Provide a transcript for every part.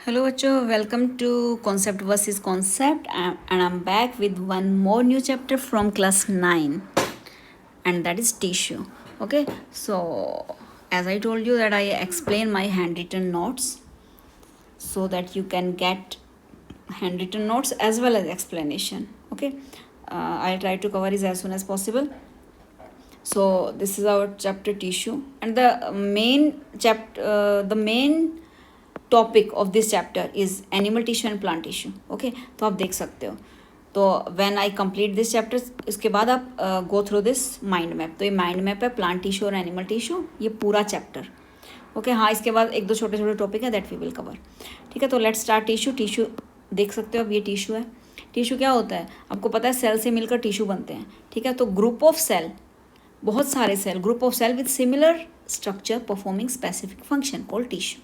Hello, bachcho. Welcome to Concept versus Concept, and I'm back with one more new chapter from class 9, and that is tissue. Okay, so as I told you that I explain my handwritten notes so that you can get handwritten notes as well as explanation. Okay, I'll try to cover it as soon as possible. So this is our chapter tissue, and the main topic of this chapter is animal tissue and plant tissue. Okay, तो आप देख सकते हो. तो when I complete this chapter, इसके बाद आप go through this mind map. तो ये माइंड मैप है प्लांट टिश्यू और एनिमल टिश्यू, ये पूरा चैप्टर. ओके हाँ, इसके बाद एक दो छोटे छोटे टॉपिक है दैट वी विल कवर. ठीक है, तो लेट्स स्टार्ट टिश्यू. टिश्यू देख सकते हो अब, ये टिश्यू है. टिश्यू क्या होता है आपको पता है, सेल से मिलकर टिश्यू बनते हैं. ठीक है, तो ग्रुप ऑफ सेल, बहुत सारे cell, group of cell with similar structure performing specific function called tissue.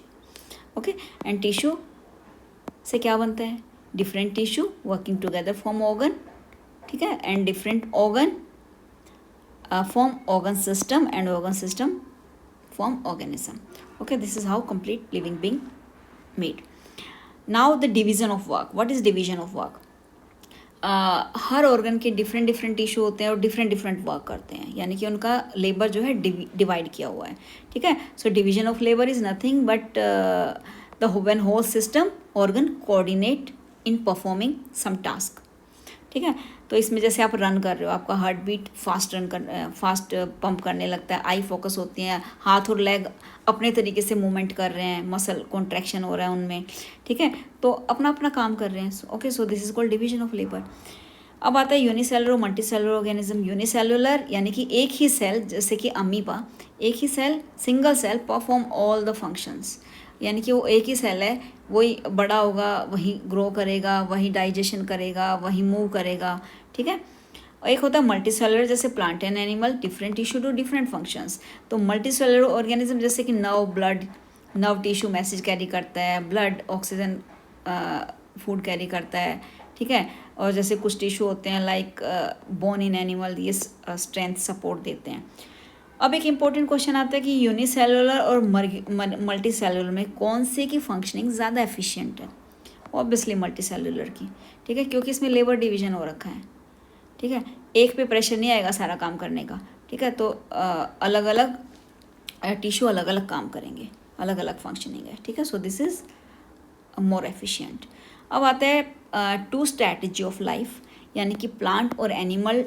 Okay, and tissue से क्या बनता है, different tissue working together form organ. ठीक है, and different organ form organ system and organ system form organism. Okay, this is how complete living being made. Now the division of work. What is division of work? हर organ के different different tissue होते हैं और different different work करते हैं, यानी कि उनका लेबर जो है डिवाइड किया हुआ है. ठीक है, so division of labour is nothing but the when whole system organ coordinate in performing some task. ठीक है, तो इसमें जैसे आप रन कर रहे हो, आपका हार्ट बीट फास्ट पंप करने लगता है, आई फोकस होती हैं, हाथ और लेग अपने तरीके से मूवमेंट कर रहे हैं, मसल कॉन्ट्रैक्शन हो रहा है उनमें. ठीक है, तो अपना अपना काम कर रहे हैं. Okay, so this is called division of labour. अब आता है यूनिसेलुलर और मल्टीसेलुलर ऑर्गेनिज्म. यूनिसेलुलर यानी कि एक ही सेल, जैसे कि अमीबा, एक ही cell, single cell perform all the functions. यानी कि वो एक ही सेल है, वही बड़ा होगा, वही ग्रो करेगा, वही डाइजेशन करेगा, वही मूव करेगा. ठीक है, और एक होता है मल्टी सेलुलर, जैसे plant and animal, different tissue to different functions. तो मल्टी सेलुलर ऑर्गेनिज्म जैसे कि nerve, blood, nerve tissue message carry करता है, ब्लड ऑक्सीजन फूड कैरी करता है. ठीक है, और जैसे कुछ टिश्यू होते हैं लाइक बोन इन एनिमल, ये स्ट्रेंथ सपोर्ट देते हैं. अब एक इम्पोर्टेंट क्वेश्चन आता है कि यूनिसेलुलर और मल्टी सेलुलर में कौन से की फंक्शनिंग ज़्यादा एफिशिएंट है? ऑब्वियसली मल्टी सेलुलर की. ठीक है, क्योंकि इसमें लेबर डिवीजन हो रखा है. ठीक है, एक पे प्रेशर नहीं आएगा सारा काम करने का. ठीक है, तो अलग अलग टिश्यू अलग अलग काम करेंगे, अलग अलग फंक्शनिंग है. ठीक है, सो दिस इज मोर एफिशिएंट. अब आता है टू स्ट्रैटेजी ऑफ लाइफ, यानी कि प्लांट और एनिमल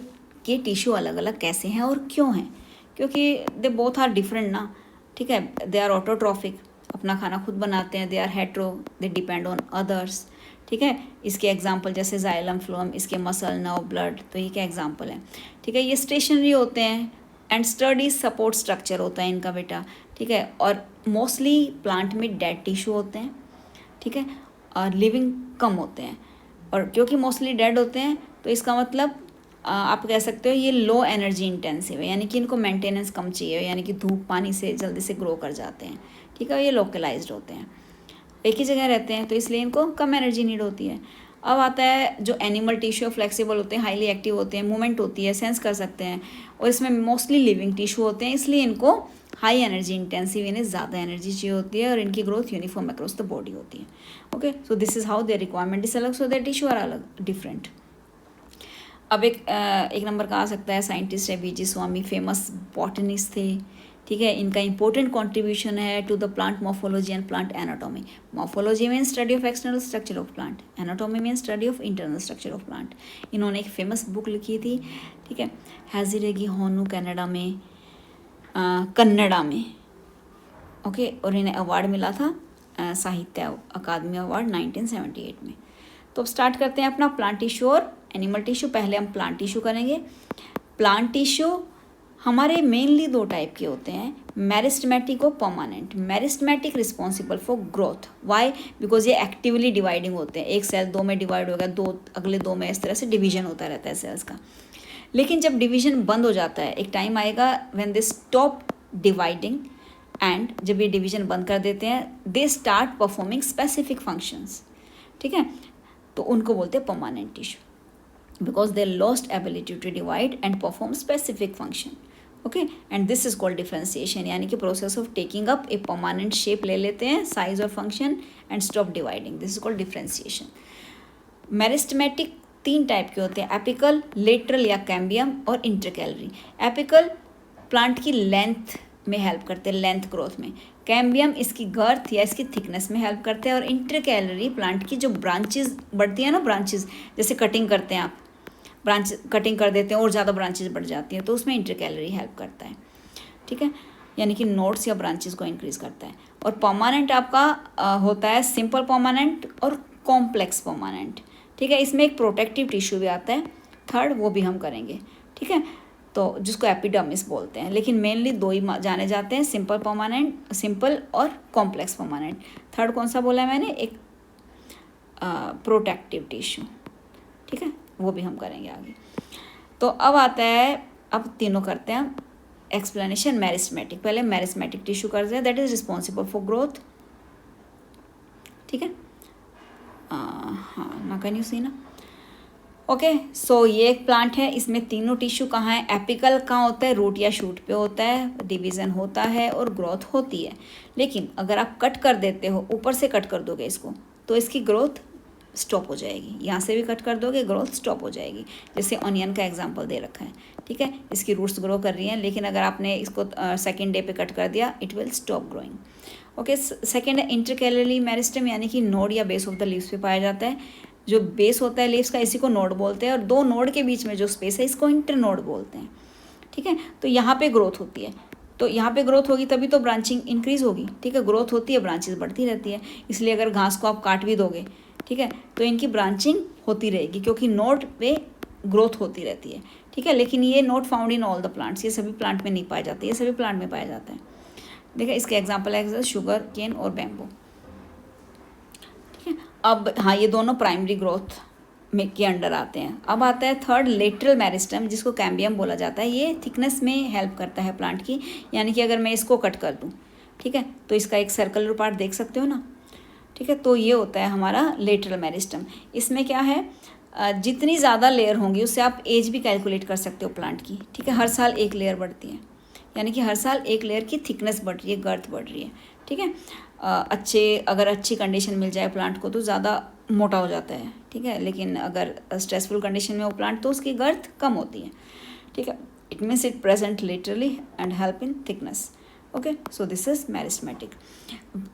के टिश्यू अलग अलग कैसे हैं और क्यों हैं, क्योंकि दे बोथ आर डिफरेंट ना. ठीक है, दे आर ऑटोट्रॉफिक, अपना खाना खुद बनाते हैं. They are hetero, they depend on others. ठीक है, इसके एग्जांपल जैसे जाइलम फ्लोएम, इसके मसल, नर्व, ब्लड, तो ये क्या एग्जांपल है. ठीक है, ये स्टेशनरी होते हैं एंड स्टडी सपोर्ट स्ट्रक्चर होता है इनका बेटा. ठीक है, और मोस्टली प्लांट में डेड टिश्यू होते हैं. ठीक है, और लिविंग कम होते हैं, और क्योंकि मोस्टली डेड होते हैं तो इसका मतलब आप कह सकते हो ये लो एनर्जी इंटेंसिव है, यानी कि इनको मेंटेनेंस कम चाहिए, यानी कि धूप पानी से जल्दी से ग्रो कर जाते हैं. ठीक है, ये लोकलाइज्ड होते हैं, एक ही जगह रहते हैं, तो इसलिए इनको कम एनर्जी नीड होती है. अब आता है जो एनिमल टिश्यू फ्लेक्सिबल होते हैं, हाईली एक्टिव होते हैं, मूवमेंट होती है, सेंस कर सकते हैं, और इसमें मोस्टली लिविंग टिश्यू होते हैं, इसलिए इनको हाई एनर्जी इंटेंसिव, इन्हें ज़्यादा एनर्जी चाहिए होती है, और इनकी growth uniform across the body होती है. Okay, so this is how their requirement is अलग, सो देयर टिश्यू आर अलग डिफरेंट. अब एक नंबर का आ सकता है साइंटिस्ट है वी.जी. स्वामी, फेमस बॉटनिस्ट थे. ठीक है, इनका इंपॉर्टेंट कंट्रीब्यूशन है to the plant morphology and plant anatomy. Morphology mean study of external structure of plant, anatomy mean study of internal structure of plant. इन्होंने एक फेमस बुक लिखी थी. ठीक है, हैजिरेगी होनू कनाडा में, कन्नड़ा में. ओके, और इन्हें अवार्ड मिला था साहित्य अकादमी अवार्ड 1978 में. तो अब स्टार्ट करते हैं अपना प्लांट टिश्यू और एनिमल टिश्यू. पहले हम प्लांट टिश्यू करेंगे. प्लांट टिश्यू हमारे मेनली दो टाइप के होते हैं, मेरिस्टेमेटिक और permanent. Meristematic responsible for growth. Why? Because ये एक्टिवली डिवाइडिंग होते हैं, एक सेल दो में डिवाइड हो गया, दो अगले दो में, इस तरह से डिवीजन होता रहता है सेल्स का. लेकिन जब डिवीजन बंद हो जाता है, एक टाइम आएगा when they stop dividing, and जब ये डिवीजन बंद कर देते हैं, they start performing specific functions. ठीक है, तो उनको बोलते हैं permanent tissue, because they lost ability to divide and perform specific function. Okay, and this is called differentiation, यानी कि process of taking up a permanent shape ले लेते हैं, साइज और function, and stop dividing, this is called differentiation. Meristematic 3 type के होते हैं, apical, lateral या कैम्बियम और इंटरकैलरी। एपिकल प्लांट की लेंथ में हेल्प करते हैं, लेंथ ग्रोथ में। कैम्बियम इसकी गर्थ या इसकी थिकनेस में हेल्प करते हैं। और इंटरकैलरी प्लांट की जो ब्रांचेस बढ़ती हैं ना, ब्रांचेस जैसे कटिंग करते हैं आप, ब्रांच कटिंग कर देते हैं और ज़्यादा ब्रांचेस बढ़ जाती हैं, तो उसमें इंटरकैलरी हेल्प करता है, ठीक है, यानी कि नोड्स या ब्रांचेस को इंक्रीज करता है। और परमानेंट आपका होता है सिंपल परमानेंट और कॉम्प्लेक्स परमानेंट, ठीक है। इसमें एक प्रोटेक्टिव टिश्यू भी आता है, थर्ड वो भी हम करेंगे, ठीक है, तो जिसको एपिडर्मिस बोलते हैं। लेकिन मेनली 2 ही जाने जाते हैं, सिंपल परमानेंट, सिंपल और कॉम्प्लेक्स परमानेंट। थर्ड कौन सा बोला है मैंने, एक प्रोटेक्टिव टिश्यू, ठीक है, वो भी हम करेंगे आगे। तो अब आता है, अब तीनों करते हैं एक्सप्लेनेशन। मेरिस्टेमेटिक, पहले मेरिस्टेमेटिक टिश्यू करते हैं, that is responsible for growth, ठीक है। हाँ ना, कैन यू सी ना, ओके। सो ये एक प्लांट है, इसमें तीनों टिश्यू कहाँ है, एपिकल कहाँ होता है, रूट या शूट पे होता है, डिवीज़न होता है और ग्रोथ होती है। लेकिन अगर आप कट कर देते हो, ऊपर से कट कर दोगे इसको, तो इसकी ग्रोथ स्टॉप हो जाएगी। यहाँ से भी कट कर दोगे, ग्रोथ स्टॉप हो जाएगी। जैसे ऑनियन का एग्जांपल दे रखा है, ठीक है, इसकी रूट्स ग्रो कर रही हैं, लेकिन अगर आपने इसको सेकेंड डे पे कट कर दिया, it will stop growing, okay. Second है इंटरकैलरी मेरिस्टेम, यानी कि नोड या बेस ऑफ द लीव्स पे पाया जाता है। जो बेस होता है लीव्स का, इसी को नोड बोलते हैं, और 2 नोड के बीच में जो स्पेस है, इसको इंटरनोड बोलते हैं, ठीक है। तो यहाँ पे ग्रोथ होती है, तो यहाँ पे ग्रोथ होगी तभी तो ब्रांचिंग इंक्रीज होगी, ठीक है, ग्रोथ होती है, ब्रांचेस बढ़ती रहती है। इसलिए अगर घास को आप काट भी दोगे, ठीक है, तो इनकी ब्रांचिंग होती रहेगी, क्योंकि नोड पे ग्रोथ होती रहती है, ठीक है। लेकिन ये not found in all the plants, ये सभी प्लांट में नहीं पाए जाते, ये सभी प्लांट में पाया जाता है। देखिए इसके एग्जाम्पल है शुगर केन और बैम्बू, ठीक है। अब हाँ, ये दोनों प्राइमरी ग्रोथ में के अंडर आते हैं। अब आता है थर्ड, लेटरल मेरिस्टेम, जिसको कैम्बियम बोला जाता है। ये थिकनेस में हेल्प करता है प्लांट की, यानी कि अगर मैं इसको कट कर दूँ, ठीक है, तो इसका एक सर्कुलर पार्ट देख सकते हो ना, ठीक है, तो ये होता है हमारा लेटरल मेरिस्टेम। इसमें क्या है, जितनी ज़्यादा लेयर होंगी उससे आप एज भी कैलकुलेट कर सकते हो प्लांट की, ठीक है। हर साल 1 लेयर बढ़ती है, यानी कि हर साल 1 लेयर की थिकनेस बढ़ रही है, गर्थ बढ़ रही है, ठीक है। अगर अच्छी कंडीशन मिल जाए प्लांट को तो ज़्यादा मोटा हो जाता है, ठीक है, लेकिन अगर स्ट्रेसफुल कंडीशन में हो प्लांट तो उसकी गर्थ कम होती है, ठीक है। It means it present laterally and help in thickness, okay. So this is meristematic.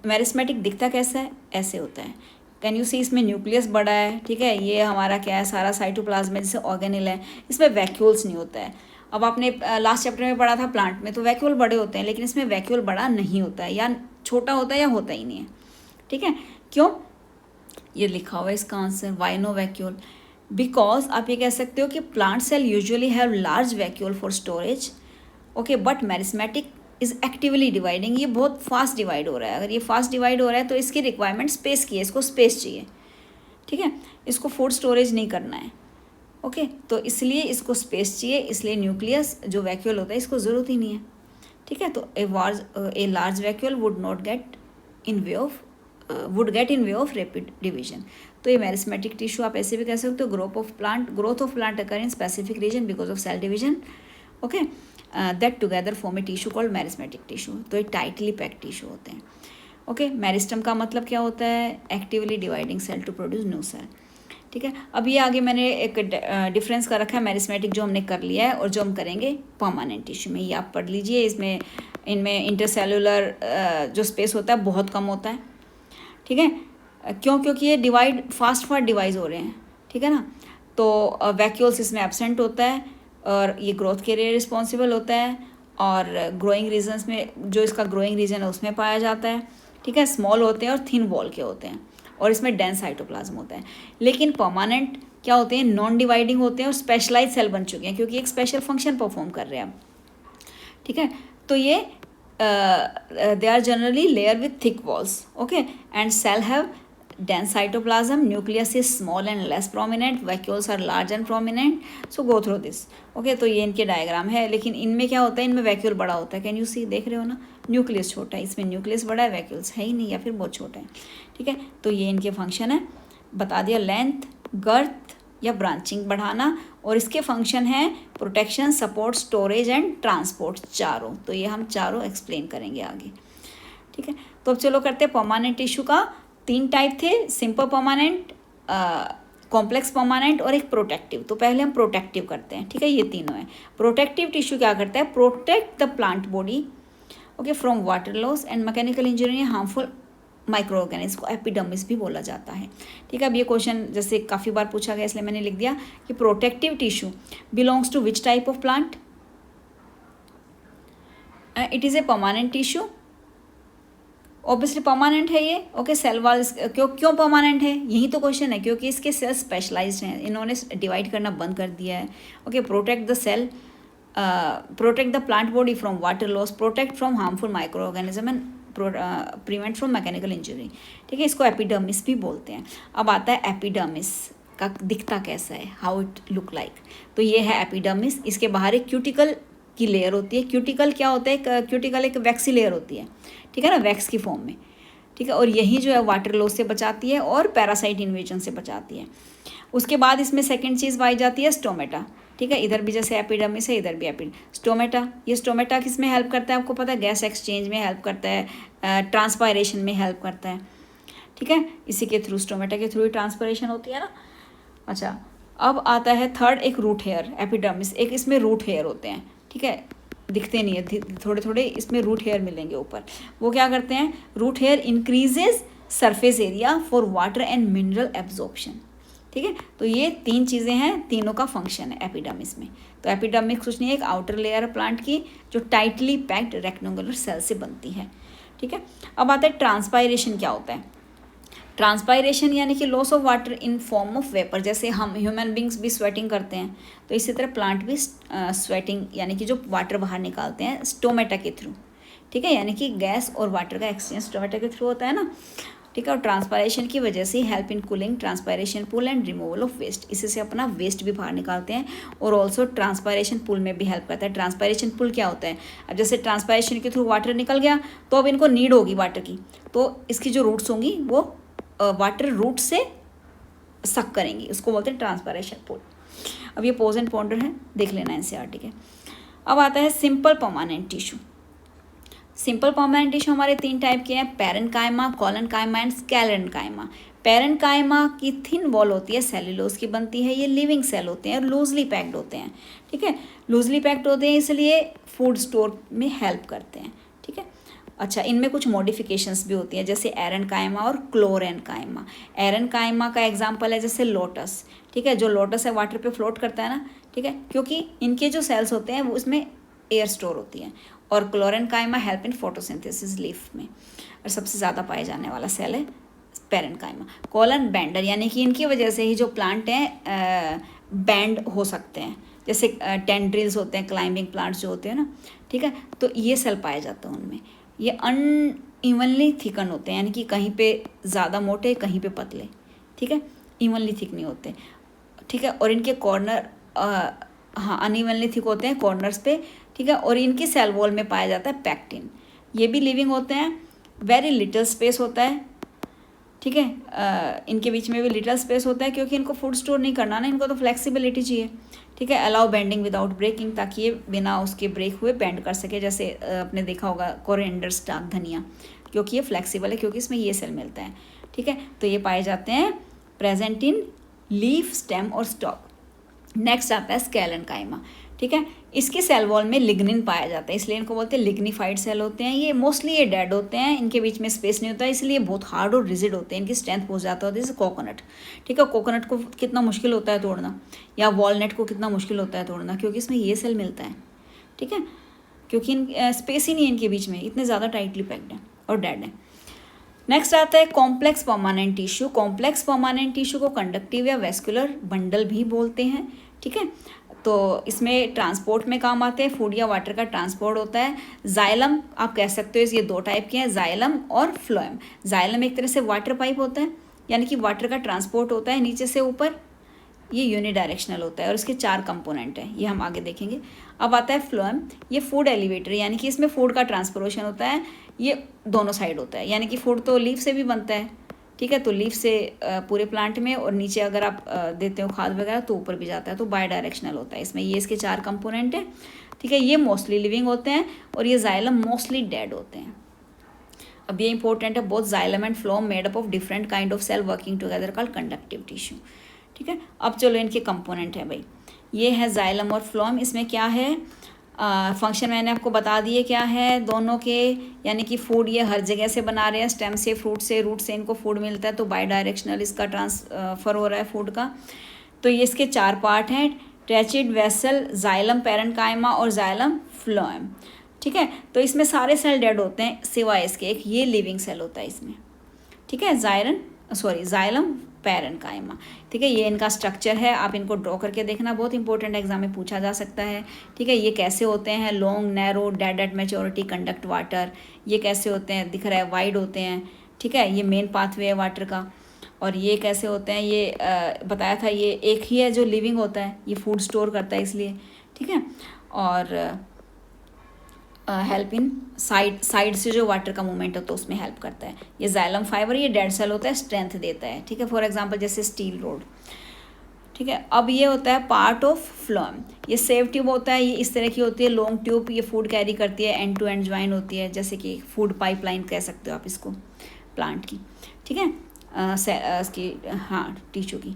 Meristematic दिखता कैसा है, ऐसे होता है, कैन यू सी, इसमें न्यूक्लियस बड़ा है, ठीक है, ये हमारा क्या है, सारा साइटोप्लाज्म है, जैसे ऑर्गेनेल है, इसमें वैक्यूल्स नहीं होता है। अब आपने लास्ट चैप्टर में पढ़ा था प्लांट में, तो वैक्यूल बड़े होते हैं, लेकिन इसमें वैक्यूल बड़ा नहीं होता है, या छोटा होता है या होता ही नहीं है, ठीक है। क्यों, ये लिखा हुआ है इसका answer, why no vacuole, because आप ये कह सकते हो कि plant cell usually have large vacuole for storage, okay, but meristematic is actively dividing, ये बहुत फास्ट डिवाइड हो रहा है। अगर ये फास्ट डिवाइड हो रहा है तो इसकी रिक्वायरमेंट स्पेस की है, इसको स्पेस चाहिए, ठीक है, इसको फूड स्टोरेज नहीं करना है, ओके, तो इसलिए इसको स्पेस चाहिए, इसलिए न्यूक्लियस जो वैक्यूल होता है इसको ज़रूरत ही नहीं है, ठीक है। तो a large vacuole would get in way of rapid division. तो ये मेरिस्टेमेटिक टिश्यू आप ऐसे भी कह सकते हो, growth of plant occur in specific region because of cell division, okay, that together form a tissue called meristematic tissue. तो ये टाइटली पैक्ड टिश्यू होते हैं, ओके। मेरिस्टम का मतलब क्या होता है, actively dividing cell to produce new cell, ठीक है। अब ये आगे मैंने एक डिफरेंस कर रखा है, मेरिस्टेमेटिक जो हमने कर लिया है और जो हम करेंगे परमानेंट टिश्यू में, ये आप पढ़ लीजिए। इनमें इंटरसेलुलर जो स्पेस होता है बहुत कम होता है, ठीक है, क्योंकि ये फास्ट डिवाइड हो रहे हैं, ठीक है ना। तो वैक्यूल्स इसमें एब्सेंट होता है और ये ग्रोथ के लिए रिस्पॉन्सिबल होता है, और ग्रोइंग रीजन्स में जो इसका ग्रोइंग रीजन है उसमें पाया जाता है, ठीक है। स्मॉल होते हैं और थिन वॉल के होते हैं, और इसमें डेंस साइटोप्लाज्म होता है। लेकिन परमानेंट क्या होते हैं, नॉन डिवाइडिंग होते हैं और स्पेशलाइज सेल बन चुके हैं, क्योंकि एक स्पेशल फंक्शन परफॉर्म कर रहे हैं, ठीक है। तो ये they are generally layer with thick walls, okay, and cell have dense cytoplasm, nucleus is small and less prominent, vacuoles are large and prominent, so go through this, okay। तो ये इनके डायग्राम है, लेकिन इनमें क्या होता है, इनमें वैक्यूल बड़ा होता है, कैन यू सी, देख रहे हो ना, न्यूक्लियस छोटा है, इसमें न्यूक्लियस बड़ा है, वैक्यूल्स है ही नहीं या फिर बहुत छोटा है, ठीक है। तो ये इनके फंक्शन है, बता दिया, लेंथ, गर्थ, या ब्रांचिंग बढ़ाना, और इसके फंक्शन है protection, support, storage and transport, चारों। तो ये हम चारों एक्सप्लेन करेंगे आगे, ठीक है। तो अब चलो करते हैं परमानेंट टिश्यू का। 3 टाइप थे, सिंपल परमानेंट, कॉम्प्लेक्स परमानेंट और एक प्रोटेक्टिव। तो पहले हम प्रोटेक्टिव करते हैं, ठीक है, ये तीनों हैं। प्रोटेक्टिव टिश्यू क्या करता है, protect the plant body okay from water loss and mechanical injury, harmful micro organism को एपिडर्मिस भी बोला जाता है, ठीक है। अब ये क्वेश्चन जैसे काफ़ी बार पूछा गया इसलिए मैंने लिख दिया कि protective tissue belongs to which type of plant, it is a permanent tissue, obviously permanent है ये, ओके। सेल वॉल क्यों परमानेंट है, यही तो क्वेश्चन है, क्योंकि इसके सेल्स स्पेशलाइज्ड हैं, इन्होंने डिवाइड करना बंद कर दिया है, okay. Protect the cell, protect the plant body from water loss, protect from harmful microorganism and prevent from mechanical injury, ठीक है। इसको एपिडर्मिस भी बोलते हैं। अब आता है एपिडर्मिस का दिखता कैसा है, हाउ इट लुक लाइक। तो ये है एपिडर्मिस, इसके बाहर एक क्यूटिकल की लेयर होती है। क्यूटिकल क्या होता है, क्यूटिकल एक वैक्सी लेयर होती है, ठीक है ना, वैक्स की फॉर्म में, ठीक है। और यही जो है वाटर लॉस से बचाती है और पैरासाइट इन्वेजन से बचाती है। उसके बाद इसमें सेकंड चीज़ पाई जाती है स्टोमेटा, ठीक है। इधर भी जैसे एपिडर्मिस है, इधर भी स्टोमेटा। ये स्टोमेटा किस में हेल्प करता है, आपको पता है, गैस एक्सचेंज में हेल्प करता है, ट्रांसपायरेशन में हेल्प करता है, ठीक है। इसी के थ्रू, स्टोमेटा के थ्रू ही ट्रांसपायरेशन होती है ना। अच्छा, अब आता है थर्ड, एक रूट हेयर, एपिडर्मिस, एक इसमें रूट हेयर होते हैं, ठीक है, दिखते नहीं है, थोड़े थोड़े इसमें रूट हेयर मिलेंगे ऊपर। वो क्या करते हैं, root hair increases surface area for water and mineral absorption, ठीक है। तो ये 3 चीज़ें हैं, तीनों का फंक्शन है एपिडर्मिस में। तो एपिडर्मिस कुछ नहीं है, एक आउटर लेयर है प्लांट की जो टाइटली पैक्ड रेक्टेंगुलर सेल से बनती है, ठीक है। अब आता है ट्रांसपायरेशन क्या होता है। ट्रांसपायरेशन यानी कि loss of water in form of vapour, जैसे हम ह्यूमन बींग्स भी स्वेटिंग करते हैं, तो इसी तरह प्लांट भी स्वेटिंग यानी कि जो वाटर बाहर निकालते हैं स्टोमेटा के थ्रू, ठीक है। यानी कि गैस और वाटर का एक्सचेंज स्टोमेटा के थ्रू होता है ना, ठीक है। और ट्रांसपायरेशन की वजह से help in cooling transpiration pull and removal of waste, इसी से अपना वेस्ट भी बाहर निकालते हैं। और ऑल्सो ट्रांसपायरेशन पूल में भी हेल्प करता है। ट्रांसपायरेशन पूल क्या होता है, अब जैसे ट्रांसपायरेशन के थ्रू वाटर निकल गया तो अब इनको नीड होगी वाटर की, तो इसकी जो रूट्स होंगी वो वाटर रूट से सक करेंगी, उसको बोलते हैं ट्रांसपायरेशन पूल। अब ये पोज एंड पॉन्डर है, देख लेना एनसीईआरटी के। अब आता है simple permanent tissue. Simple permanent tissue हमारे 3 टाइप के हैं, parenchyma, collenchyma and sclerenchyma. Parenchyma की थिन वॉल होती है, सेल्यूलोज की बनती है, ये लिविंग सेल होते हैं और लूजली पैक्ड होते हैं, ठीक है। लूजली पैक्ड होते हैं इसलिए फूड स्टोर में हेल्प करते हैं, ठीक है। अच्छा, इनमें कुछ मॉडिफिकेशंस भी होती हैं, जैसे एरेनकाइमा और क्लोरेनकाइमा। एरेनकाइमा का एग्जांपल है जैसे लोटस, ठीक है, जो लोटस है वाटर पे फ्लोट करता है ना, ठीक है, क्योंकि इनके जो सेल्स होते हैं वो उसमें एयर स्टोर होती है। और chlorenchyma help in photosynthesis leaf में, और सबसे ज़्यादा पाए जाने वाला सेल है पैरेन्काइमा। कॉलन बैंडर, यानी कि इनकी वजह से ही जो प्लांट हैं बैंड हो सकते हैं, जैसे टेंड्रिल्स होते हैं, क्लाइंबिंग प्लांट्स जो होते हैं ना, ठीक है, तो ये सेल पाए जाते हैं उनमें। ये अनइवनली थिकन होते हैं, यानी कि कहीं पे ज़्यादा मोटे कहीं पे पतले, ठीक है, इवनली थिक नहीं होते, ठीक है। और इनके कॉर्नर हाँ अनइवनली थिक होते हैं कॉर्नर्स पे, ठीक है। और इनकी सेल वॉल में पाया जाता है पैक्टिन, ये भी लिविंग होते हैं, वेरी लिटिल स्पेस होता है, ठीक है। इनके बीच में भी लिटिल स्पेस होता है क्योंकि इनको फूड स्टोर नहीं करना ना, इनको तो फ्लेक्सिबिलिटी चाहिए, ठीक है। अलाउ बेंडिंग विदाउट ब्रेकिंग, ताकि ये बिना उसके ब्रेक हुए बेंड कर सके, जैसे आपने देखा होगा कोरिएंडर स्टाक, धनिया, क्योंकि ये फ्लेक्सिबल है, क्योंकि इसमें ये सेल मिलता है, ठीक है। तो ये पाए जाते हैं प्रेजेंट इन लीफ, स्टेम और स्टॉक। नेक्स्ट आता है स्क्लेरेन्काइमा, ठीक है। इसके सेल वॉल में लिग्निन पाया जाता है, इसलिए इनको बोलते हैं लिग्निफाइड सेल होते हैं। ये मोस्टली ये डेड होते हैं, इनके बीच में स्पेस नहीं होता है, इसलिए बहुत हार्ड और रिजिड होते हैं, इनकी स्ट्रेंथ बहुत ज़्यादा होती है, जैसे कोकोनट, ठीक है। कोकोनट को कितना मुश्किल होता है तोड़ना, या वॉलनट को कितना मुश्किल होता है तोड़ना, क्योंकि इसमें ये सेल मिलता है, ठीक है, क्योंकि स्पेस ही नहीं है इनके बीच में, इतने ज़्यादा टाइटली पैक्ड हैं और डेड हैं। नेक्स्ट आता है complex permanent tissue. Complex permanent tissue को कंडक्टिव या वेस्कुलर बंडल भी बोलते हैं, ठीक है। तो इसमें ट्रांसपोर्ट में काम आते हैं, फूड या वाटर का ट्रांसपोर्ट होता है। जाइलम आप कह सकते हो, ये 2 टाइप के हैं, जाइलम और फ्लोएम। जाइलम एक तरह से वाटर पाइप होता है, यानी कि वाटर का ट्रांसपोर्ट होता है नीचे से ऊपर, ये यूनिडायरेक्शनल होता है और इसके 4 कंपोनेंट हैं, ये हम आगे देखेंगे। अब आता है फ्लोएम, ये फूड एलिवेटर, यानी कि इसमें फूड का ट्रांसपोर्टेशन होता है, ये दोनों साइड होता है, यानी कि फूड तो लीफ से भी बनता है, ठीक है। तो लीफ से पूरे प्लांट में, और नीचे अगर आप देते हो खाद वगैरह तो ऊपर भी जाता है, तो बाई डायरेक्शनल होता है इसमें। ये इसके 4 कंपोनेंट हैं, ठीक है। ये मोस्टली लिविंग होते हैं और ये जाइलम मोस्टली डेड होते हैं। अब ये इंपॉर्टेंट है, both xylem and phloem made up of different kind of cell working together called conductive tissue, ठीक है। अब चलो इनके कंपोनेंट है भाई, ये है जाइलम और फ्लोएम। इसमें क्या है, फंक्शन मैंने आपको बता दिए क्या है दोनों के, यानी कि फूड ये हर जगह से बना रहे हैं, स्टेम से, फ्रूट से, रूट से इनको फूड मिलता है, तो बाई डायरेक्शनल इसका ट्रांसफर हो रहा है फूड का। तो ये इसके 4 पार्ट हैं, ट्रैचिड, वेसल, जाइलम पेरेन्काइमा और जाइलम फ्लोएम, ठीक है। तो इसमें सारे सेल डेड होते हैं सिवाय इसके एक ये लिविंग सेल होता है इसमें, ठीक है, जाइलम पेरेन्काइमा, ठीक है। ये इनका स्ट्रक्चर है, आप इनको ड्रॉ करके देखना, बहुत इंपॉर्टेंट एग्जाम में पूछा जा सकता है, ठीक है। ये कैसे होते हैं, long, narrow, dead at maturity, conduct water. ये कैसे होते हैं, दिख रहा है वाइड होते हैं, ठीक है। ये मेन पाथवे है वाटर का। और ये कैसे होते हैं, ये बताया था, ये एक ही है जो लिविंग होता है, ये फूड स्टोर करता है इसलिए, ठीक है। और हेल्प इन साइड से जो वाटर का मूवमेंट होता है उसमें हेल्प करता है। ये जाइलम फाइबर, ये डेड सेल होता है, स्ट्रेंथ देता है, ठीक है। फॉर एग्जांपल जैसे स्टील रोड, ठीक है। अब ये होता है पार्ट ऑफ फ्लोएम, ये सेव ट्यूब होता है, ये इस तरह की होती है लॉन्ग ट्यूब, ये फूड कैरी करती है, एंड टू एंड ज्वाइन होती है, जैसे कि फूड पाइपलाइन कह सकते हो आप इसको प्लांट की, ठीक है, इसकी हाँ टिश्यू की।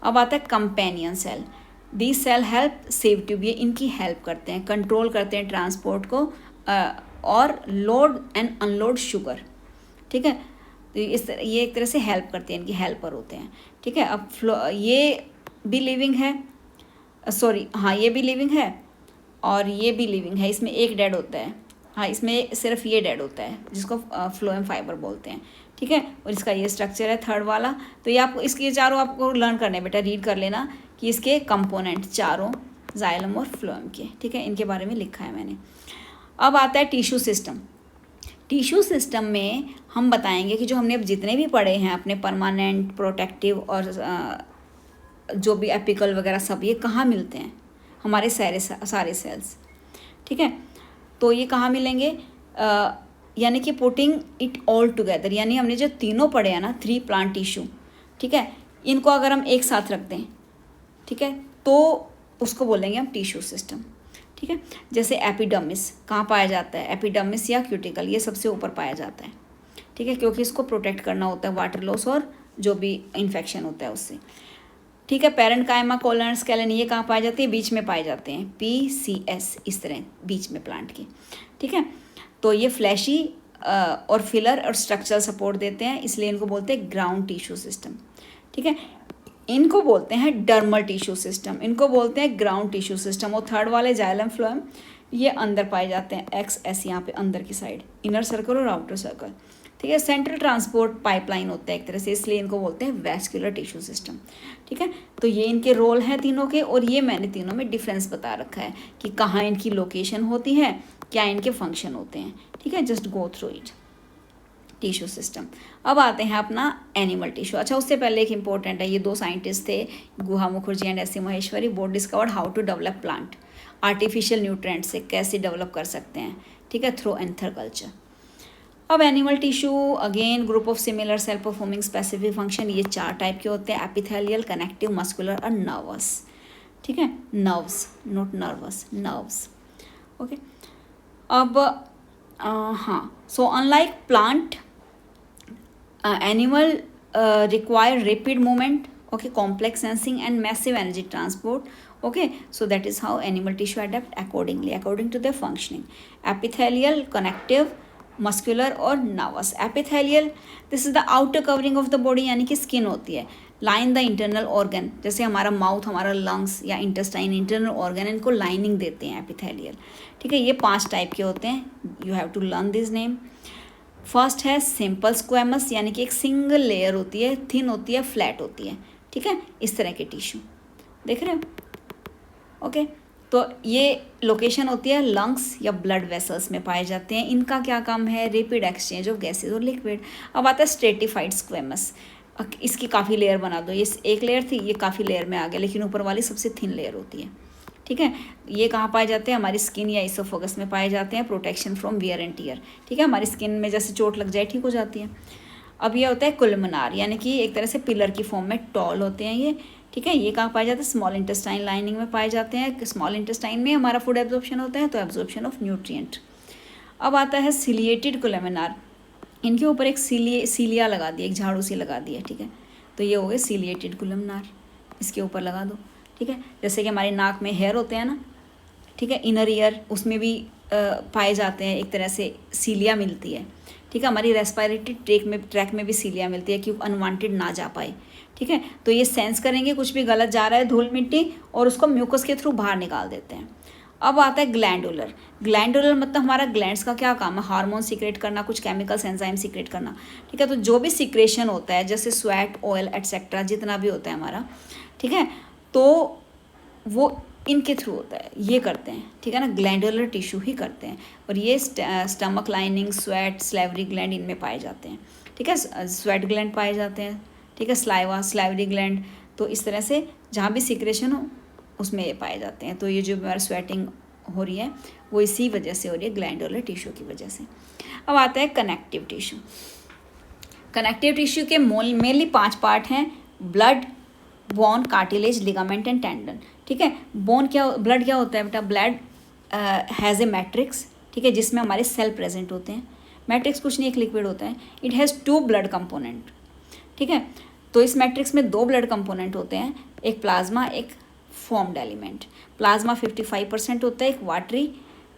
अब आता है कंपेनियन सेल, दी सेल हेल्प सेव ट्यूब, ये इनकी हेल्प करते हैं, कंट्रोल करते हैं ट्रांसपोर्ट को और लोड एंड अनलोड शुगर, ठीक है। तो इस तरह ये एक तरह से हेल्प करते हैं, इनकी हेल्पर होते हैं, ठीक है। अब ये भी लिविंग है, सॉरी हाँ ये भी लिविंग है और ये भी लिविंग है, इसमें एक डेड होता है, हाँ इसमें सिर्फ ये डेड होता है जिसको फ्लोएम फाइबर बोलते हैं, ठीक है। और इसका ये स्ट्रक्चर है थर्ड वाला। तो ये आपको इसके चारों आपको लर्न करने बेटा, रीड कर लेना कि इसके कंपोनेंट चारों जाइलम और फ्लोएम के, ठीक है, इनके बारे में लिखा है मैंने। अब आता है टिश्यू सिस्टम। टिश्यू सिस्टम में हम बताएंगे कि जो हमने अब जितने भी पढ़े हैं अपने परमानेंट, प्रोटेक्टिव और जो भी एपिकल वगैरह सब, ये कहाँ मिलते हैं, हमारे सारे सेल्स, ठीक है। तो ये कहाँ मिलेंगे, यानी कि पुटिंग इट ऑल टुगेदर, यानी हमने जो तीनों पढ़े हैं ना, 3 प्लांट टिश्यू, ठीक है, इनको अगर हम एक साथ रख दें, ठीक है, तो उसको बोलेंगे हम टिश्यू सिस्टम, ठीक है। जैसे एपिडर्मिस कहाँ पाया जाता है, एपिडर्मिस या क्यूटिकल, ये सबसे ऊपर पाया जाता है, ठीक है, क्योंकि इसको प्रोटेक्ट करना होता है वाटर लॉस और जो भी इन्फेक्शन होता है उससे, ठीक है। पेरेन्काइमा, कोलन, स्केलन, ये कहाँ पाए जाते हैं, बीच में पाए जाते हैं, PCS इस तरह बीच में प्लांट के, ठीक है। तो ये फ्लैशी और फिलर और स्ट्रक्चरल सपोर्ट देते हैं, इसलिए इनको बोलते हैं ग्राउंड टिश्यू सिस्टम, ठीक है। इनको बोलते हैं डर्मल टिश्यू सिस्टम, इनको बोलते हैं ग्राउंड टिश्यू सिस्टम। और थर्ड वाले जाइलम फ्लोएम, ये अंदर पाए जाते हैं, XS यहाँ पे अंदर की साइड, इनर सर्कल और आउटर सर्कल, ठीक है। सेंट्रल ट्रांसपोर्ट पाइपलाइन होता है एक तरह से, इसलिए इनको बोलते हैं वैस्कुलर टिश्यू सिस्टम, ठीक है। तो ये इनके रोल हैं तीनों के, और ये मैंने तीनों में डिफरेंस बता रखा है कि कहाँ इनकी लोकेशन होती है, क्या इनके फंक्शन होते हैं, ठीक है। Just go through it tissue system. अब आते हैं अपना एनिमल टिश्यू। अच्छा उससे पहले एक इंपॉर्टेंट है, ये 2 साइंटिस्ट थे, Guha Mukherjee and S.C. Maheshwari, both discovered how to develop plant artificial nutrient से कैसे डेवलप कर सकते हैं, ठीक है, थ्रू एंथर कल्चर। अब animal tissue again group of similar cell performing specific function, ये 4 टाइप के होते हैं, एपिथेलियल, कनेक्टिव, मस्कुलर और नर्वस, ठीक है, nerves not nervous, nerves, okay. अब हाँ, so unlike plant animal require rapid movement, okay, complex sensing and massive energy transport, okay. So that is how animal tissue adapt accordingly according to their functioning, epithelial, connective, muscular और nervous। epithelial, this is the outer covering of the body, यानी कि skin होती है, line the internal organ, जैसे हमारा mouth, हमारा lungs या intestine, internal organ, इनको लाइनिंग देते हैं epithelial, ठीक है। ये 5 टाइप के होते हैं, you have to learn this name। First है सिंपल स्क्वेमस, यानी कि एक सिंगल लेयर होती है, थिन होती है, फ्लैट होती है, ठीक है, इस तरह के टिश्यू देख रहे हो, ओके। तो ये लोकेशन होती है लंग्स या ब्लड वेसल्स में पाए जाते हैं। इनका क्या काम है, रैपिड एक्सचेंज ऑफ गैसेज और लिक्विड। अब आता है स्ट्रेटिफाइड स्क्वेमस, इसकी काफ़ी लेयर बना दो, ये एक लेयर थी, ये काफ़ी लेयर में आ गया, लेकिन ऊपर वाली सबसे थिन लेयर होती है, ठीक है। ये कहाँ पाए जाते हैं, हमारी स्किन या इसोफेगस में पाए जाते हैं, protection from wear and tear, ठीक है, हमारी स्किन में जैसे चोट लग जाए ठीक हो जाती है। अब ये होता है कुलमनार, यानी कि एक तरह से पिलर की फॉर्म में टॉल होते हैं ये, ठीक है। ये कहाँ पाए जाते हैं? स्मॉल इंटेस्टाइन लाइनिंग में पाए जाते हैं। स्मॉल इंटेस्टाइन में हमारा फूड एब्जॉर्प्शन होता है, तो एब्जॉर्प्शन ऑफ न्यूट्रिएंट। अब आता है सिलिएटेड कुलमनार, इनके ऊपर एक सीलिया लगा दी, एक झाड़ू सी लगा दी है, ठीक है। तो ये हो गए सिलिएटेड कुलमनार, इसके ऊपर लगा दो, ठीक है। जैसे कि हमारे नाक में हेयर होते हैं ना, ठीक है, इनर ईयर, उसमें भी पाए जाते हैं, एक तरह से सीलिया मिलती है, ठीक है। हमारी रेस्पिरेटरी ट्रैक में भी सीलिया मिलती है कि अनवांटेड ना जा पाए, ठीक है। तो ये सेंस करेंगे कुछ भी गलत जा रहा है, धूल मिट्टी, और उसको म्यूकस के थ्रू बाहर निकाल देते हैं। अब आता है ग्लैंडुलर। ग्लैंडुलर मतलब हमारा ग्लैंड्स का क्या काम है? हार्मोन सीक्रेट करना, कुछ केमिकल्स एंजाइम सीक्रेट करना, ठीक है। तो जो भी सीक्रेशन होता है, जैसे स्वेट, ऑयल एटसेट्रा, जितना भी होता है हमारा, ठीक है, तो वो इनके थ्रू होता है, ये करते हैं, ठीक है ना, ग्लैंडुलर टिश्यू ही करते हैं। और ये stomach lining, sweat, salivary gland इनमें पाए जाते हैं, ठीक है। स्वेट ग्लैंड पाए जाते हैं, ठीक है, स्लाइवा, स्लाइवरी ग्लैंड। तो इस तरह से जहाँ भी सीक्रेशन हो उसमें ये पाए जाते हैं। तो ये जो हमारा स्वेटिंग हो रही है वो इसी वजह से हो रही है, ग्लैंडुलर टिश्यू की वजह से। अब आता है कनेक्टिव टिश्यू। कनेक्टिव टिश्यू के मेनली 5 पार्ट हैं: blood, bone, cartilage, ligament and tendon, ठीक है। ब्लड क्या होता है बेटा? ब्लड हैज़ ए मैट्रिक्स, ठीक है, जिसमें हमारे सेल प्रेजेंट होते हैं। मैट्रिक्स कुछ नहीं, एक लिक्विड होता है। इट हैज़ 2 ब्लड कंपोनेंट, ठीक है। तो इस मैट्रिक्स में 2 ब्लड कंपोनेंट होते हैं, एक प्लाज्मा, एक फॉर्म्ड एलिमेंट। प्लाज्मा 55% होता है, एक watery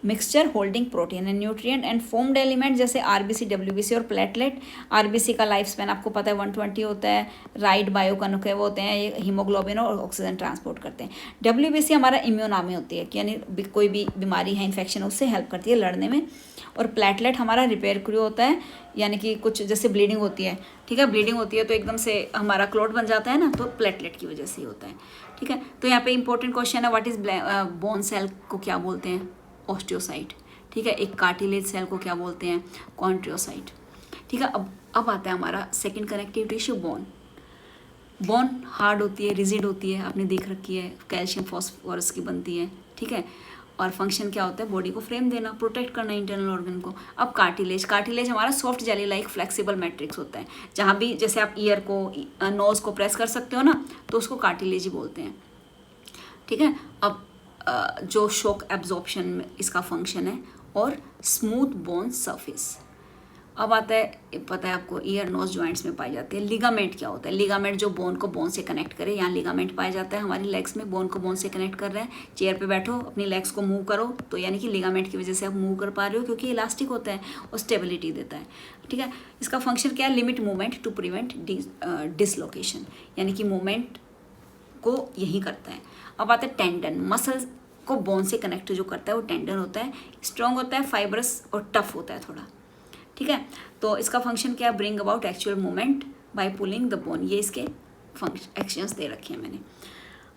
mixture holding protein and nutrient, and formed element जैसे आरबीसी, डब्ल्यूबीसी और प्लेटलेट। आरबीसी का लाइफ स्पैन आपको पता है 120 होता है। राइट बायोकनुके वो होते हैं, ये हीमोग्लोबिन और ऑक्सीजन ट्रांसपोर्ट करते हैं। डब्ल्यूबीसी हमारा इम्यून आर्मी होती है, यानी कोई भी बीमारी है, इन्फेक्शन, उससे हेल्प करती है लड़ने में। और प्लेटलेट हमारा रिपेयर क्रू होता है, यानी कि कुछ जैसे ब्लीडिंग होती है, ठीक है, ब्लीडिंग होती है तो एकदम से हमारा क्लॉट बन जाता है ना, तो प्लेटलेट की वजह से ही होता है, ठीक है। तो यहाँ पे इंपॉर्टेंट क्वेश्चन है, व्हाट इज बोन सेल को क्या बोलते हैं? ऑस्टियोसाइट, ठीक है। एक कार्टिलेज सेल को क्या बोलते हैं? कॉन्ट्रियोसाइट, ठीक है। अब आता है हमारा second connective tissue, bone. Bone hard होती है, रिजिड होती है, आपने देख रखी है, कैल्शियम फॉस्फोरस की बनती है, ठीक है। और फंक्शन क्या होता है? बॉडी को फ्रेम देना, प्रोटेक्ट करना इंटरनल ऑर्गन को। अब कार्टिलेज हमारा soft jelly like flexible matrix होता है, जहाँ भी जैसे आप ईयर को, नोज को प्रेस कर सकते हो ना, तो उसको कार्टिलेज ही बोलते हैं, ठीक है। अब जो शॉक एब्जॉर्प्शन में इसका फंक्शन है, और स्मूथ बोन सरफेस। अब आता है, पता है आपको, ईयर नोज जॉइंट्स में पाई जाती है। लिगामेंट क्या होता है? लिगामेंट जो बोन को बोन से कनेक्ट करे, यहाँ लिगामेंट पाया जाता है हमारी लेग्स में, बोन को बोन से कनेक्ट कर रहे हैं। चेयर पे बैठो, अपनी लेग्स को मूव करो, तो यानी कि लिगामेंट की वजह से आप मूव कर पा रहे हो, क्योंकि इलास्टिक होता है और स्टेबिलिटी देता है, ठीक है। इसका फंक्शन क्या है? Limit movement to prevent dislocation, यानी कि मूवमेंट को यही करता है। अब आता है टेंडन। मसल्स को बोन से कनेक्ट जो करता है वो टेंडन होता है। स्ट्रॉन्ग होता है, फाइब्रस और टफ होता है थोड़ा, ठीक है। तो इसका फंक्शन क्या है? Bring about actual movement by pulling the bone. ये इसके फंक्शन एक्शंस दे रखे हैं मैंने।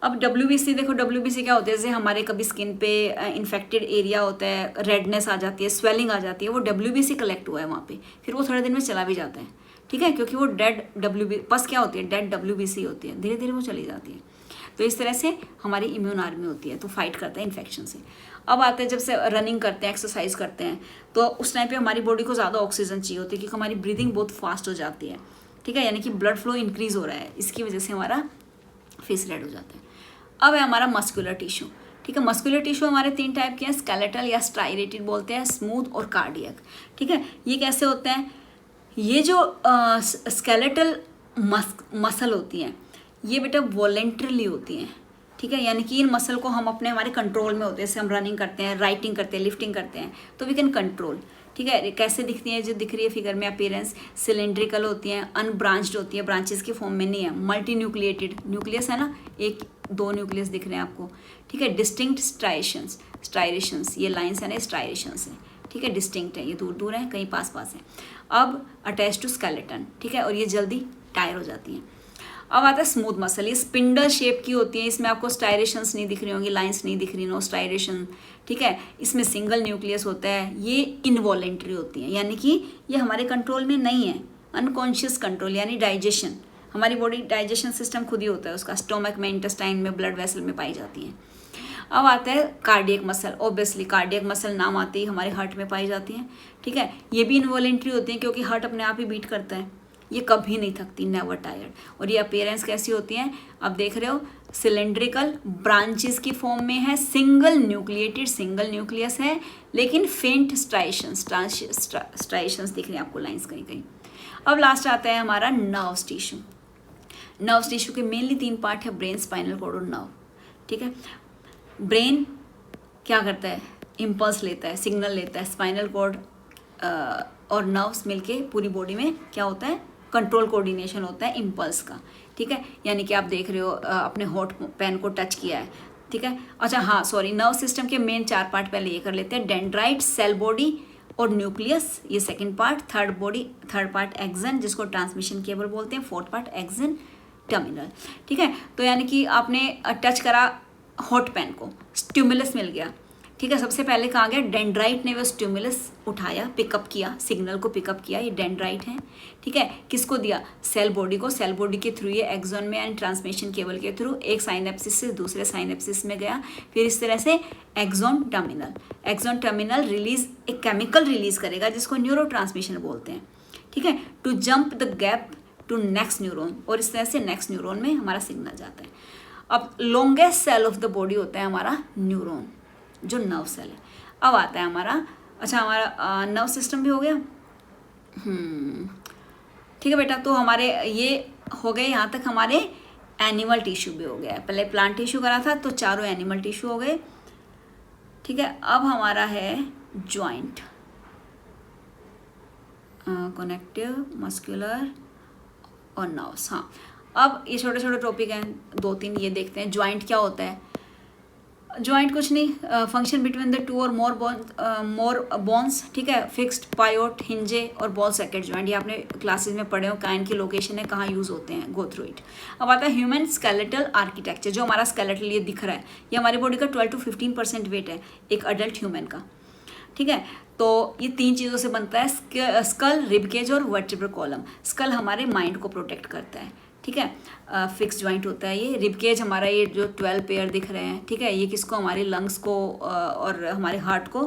अब डब्ल्यूबीसी देखो, डब्ल्यूबीसी क्या होता है? जैसे हमारे कभी स्किन पे इन्फेक्टेड एरिया होता है, रेडनेस आ जाती है, स्वेलिंग आ जाती है, वो डब्ल्यूबीसी कलेक्ट हुआ है वहाँ पे, फिर वो थोड़े दिन में चला भी जाता है, ठीक है, क्योंकि वो डेड पस क्या होती है? डेड डब्ल्यूबीसी होती है, धीरे धीरे वो चली जाती है। तो इस तरह से हमारी इम्यून आर्मी होती है, तो फाइट करता है इन्फेक्शन से। अब आते हैं जब से रनिंग करते हैं, एक्सरसाइज करते हैं, तो उस टाइम पे हमारी बॉडी को ज़्यादा ऑक्सीजन चाहिए होती है, क्योंकि हमारी ब्रीदिंग बहुत फास्ट हो जाती है, ठीक है, यानी कि ब्लड फ्लो इंक्रीज हो रहा है, इसकी वजह से हमारा फेस रेड हो जाता है। अब है हमारा मस्कुलर टिश्यू, ठीक है। मस्कुलर टिश्यू हमारे 3 टाइप के हैं, स्केलेटल या स्ट्राइरेटेड बोलते हैं, स्मूथ और कार्डियक, ठीक है। ये कैसे होते हैं? ये जो स्केलेटल मसल होती हैं, ये बेटा वॉलेंटरली होती हैं, ठीक है, यानी कि इन मसल को हम हमारे कंट्रोल में होते हैं। जैसे हम रनिंग करते हैं, राइटिंग करते हैं, लिफ्टिंग करते हैं, तो वी कैन कंट्रोल, ठीक है। कैसे दिखती हैं? जो दिख रही है फिगर में अपीयरेंस, सिलेंड्रिकल होती हैं, अनब्रांच्ड होती है, ब्रांचेस की फॉर्म में नहीं है, मल्टी न्यूक्लिएटेड, न्यूक्लियस है ना, 1-2 न्यूक्लियस दिख रहे हैं आपको, ठीक है। डिस्टिंक्ट स्ट्राइरेशंस, ये लाइन्स है ना, स्ट्राइरेशंस है, ठीक है, डिस्टिंक्ट है, ये दूर दूर है, कहीं पास पास है। अब अटैच टू स्केलेटन, ठीक है, और ये जल्दी टायर हो जाती हैं। अब आता है स्मूथ मसल, ये स्पिंडल शेप की होती है, इसमें आपको स्टायरेशंस नहीं दिख रही होंगी, लाइंस नहीं दिख रही, नो स्टायरेशन, ठीक है। इसमें सिंगल न्यूक्लियस होता है, ये इनवॉलेंट्री होती है, यानी कि ये हमारे कंट्रोल में नहीं है, अनकॉन्शियस कंट्रोल, यानी डाइजेशन, हमारी बॉडी डाइजेशन सिस्टम खुद ही होता है उसका, स्टोमक में, इंटेस्टाइन में, ब्लड वेसल में पाई जाती है। अब आता है cardiac muscle. Obviously cardiac muscle नाम आते ही हमारे हार्ट में पाई जाती हैं, ठीक है। ये भी इनवॉलेंट्री होती हैं, क्योंकि हार्ट अपने आप ही बीट करता है, ये कभी नहीं थकती, नेवर टायर्ड। और ये अपीयरेंस कैसी होती है, आप देख रहे हो, सिलेंड्रिकल, ब्रांचेस की फॉर्म में है, सिंगल न्यूक्लिएटेड, सिंगल न्यूक्लियस है, लेकिन फेंट स्ट्राइशंस दिख रहे हैं आपको लाइंस कहीं कहीं। अब लास्ट आता है हमारा नर्व्स टिश्यू। नर्व्स टिश्यू के मेनली 3 पार्ट है, ब्रेन, स्पाइनल कॉर्ड और नर्व। ठीक है, ब्रेन क्या करता है, इम्पल्स लेता है, सिग्नल लेता है, स्पाइनल कॉर्ड और नर्व्स मिलके पूरी बॉडी में क्या होता है, कंट्रोल कोऑर्डिनेशन होता है इम्पल्स का। ठीक है, यानी कि आप देख रहे हो अपने हॉट पेन को टच किया है। ठीक है, अच्छा हाँ सॉरी, नर्व सिस्टम के मेन 4 पार्ट पहले ये कर लेते हैं, डेंड्राइट, सेल बॉडी और न्यूक्लियस, ये second part. Third part action, जिसको ट्रांसमिशन केबल बोलते हैं। Fourth part action terminal. ठीक है, तो यानी कि आपने टच करा हॉट पेन को, स्टिमुलस मिल गया। ठीक है, सबसे पहले कहा गया डेंड्राइट ने वो स्टिमुलस उठाया, पिकअप किया, सिग्नल को पिकअप किया, ये डेंड्राइट है। ठीक है, किसको दिया, सेल बॉडी को, सेल बॉडी के थ्रू ये एक्सॉन में एंड ट्रांसमिशन केबल के थ्रू एक साइनेप्सिस से दूसरे साइनेप्सिस में गया, फिर इस तरह से एक्सॉन टर्मिनल रिलीज, एक केमिकल रिलीज करेगा जिसको न्यूरोट्रांसमिशन बोलते हैं। ठीक है, to jump the gap to next neuron, और इस तरह से नेक्स्ट न्यूरॉन में हमारा सिग्नल जाता है। अब longest cell of the body होता है हमारा न्यूरॉन, जो नर्व सेल है। अब आता है हमारा, अच्छा हमारा नर्व सिस्टम भी हो गया। ठीक है बेटा, तो हमारे ये हो गए यहाँ तक, हमारे एनिमल टिश्यू भी हो गया। पहले प्लांट टिश्यू करा था, तो चारों एनिमल टिश्यू हो गए। ठीक है, अब हमारा है जॉइंट, कनेक्टिव, मस्कुलर और नर्व्स। हाँ, अब ये छोटे छोटे टॉपिक हैं 2-3, ये देखते हैं। जॉइंट क्या होता है, जॉइंट कुछ नहीं, फंक्शन बिटवीन द 2 और मोर बोन्स। ठीक है, फिक्स्ड, पायोट, हिंजे और बॉल सैकेट जॉइंट, ये आपने क्लासेस में पढ़े हो, कहाँ इनकी लोकेशन है, कहाँ यूज़ होते हैं, गो थ्रू इट। अब आता है ह्यूमन स्केलेटल आर्किटेक्चर, जो हमारा स्केलेटल ये दिख रहा है, ये हमारी बॉडी का 12 to 15% वेट है एक अडल्ट ह्यूमन का। ठीक है, तो ये 3 चीज़ों से बनता है, स्कल, रिबकेज और वर्टिब्रल कॉलम। स्कल हमारे माइंड को प्रोटेक्ट करता है। ठीक है, फिक्स जॉइंट होता है ये। रिबकेज हमारा ये जो 12 पेयर दिख रहे हैं, ठीक है, ये किसको, हमारे लंग्स को और हमारे हार्ट को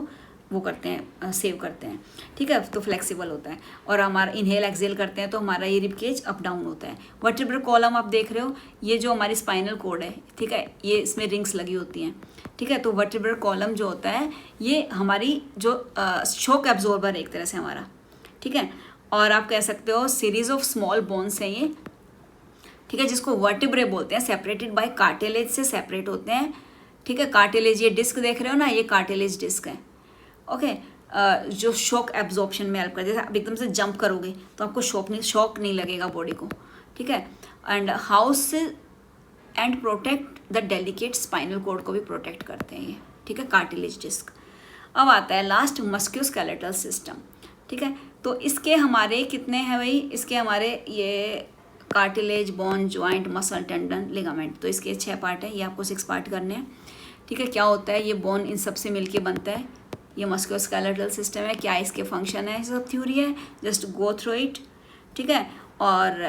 वो करते हैं, सेव करते हैं। ठीक है, तो फ्लेक्सिबल होता है। और हमारा इनहेल एक्सेल करते हैं तो हमारा ये रिबकेज अप डाउन होता है। वर्टिब्रल कॉलम आप देख रहे हो, ये जो हमारी स्पाइनल कॉर्ड है, ठीक है, ये इसमें रिंग्स लगी होती हैं। ठीक है, तो वर्टिब्रल कॉलम जो होता है ये हमारी जो शॉक एब्जॉर्बर है एक तरह से हमारा। ठीक है, और आप कह सकते हो सीरीज ऑफ स्मॉल बोन्स हैं ये। ठीक है, जिसको वर्टिब्रे बोलते हैं, सेपरेटेड बाय कार्टिलेज से सेपरेट होते हैं। ठीक है, कार्टिलेज, ये डिस्क देख रहे हो ना, ये कार्टिलेज डिस्क है। ओके, जो शॉक एब्जॉर्प्शन में हेल्प करते हैं। आप एकदम से जंप करोगे तो आपको शॉक नहीं लगेगा बॉडी को। ठीक है, and house and protect the delicate spinal cord को भी प्रोटेक्ट करते हैं ये। ठीक है, कार्टिलेज डिस्क। अब आता है लास्ट, मस्क्यूलोस्केलेटल सिस्टम। ठीक है, तो इसके हमारे कितने हैं भाई, इसके हमारे ये cartilage, bone, joint, muscle, tendon, ligament, तो इसके 6 पार्ट है, ये आपको 6 पार्ट करने हैं। ठीक है, क्या होता है, ये बोन इन सब से मिलके बनता है, ये मस्क्यूलोस्केलेटल सिस्टम है। क्या इसके फंक्शन है, सब थ्योरी है, जस्ट गो थ्रू इट। ठीक है, और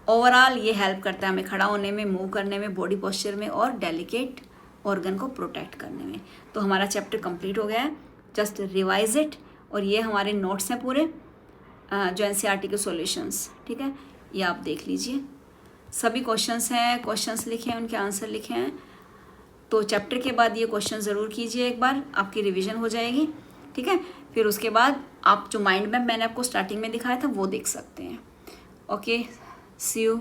ओवरऑल ये हेल्प करता है हमें खड़ा होने में, मूव करने में, बॉडी पोस्चर में और डेलिकेट ऑर्गन को प्रोटेक्ट करने में। तो हमारा चैप्टर कंप्लीट हो गया है, जस्ट रिवाइज इट। और ये हमारे नोट्स हैं पूरे, जो एनसीईआरटी के सॉल्यूशंस। ठीक है, ये आप देख लीजिए, सभी क्वेश्चंस हैं, क्वेश्चंस लिखे हैं, उनके आंसर लिखे हैं। तो चैप्टर के बाद ये क्वेश्चन ज़रूर कीजिए, एक बार आपकी रिवीजन हो जाएगी। ठीक है, फिर उसके बाद आप जो माइंड मैप मैंने आपको स्टार्टिंग में दिखाया था वो देख सकते हैं। Okay, see you.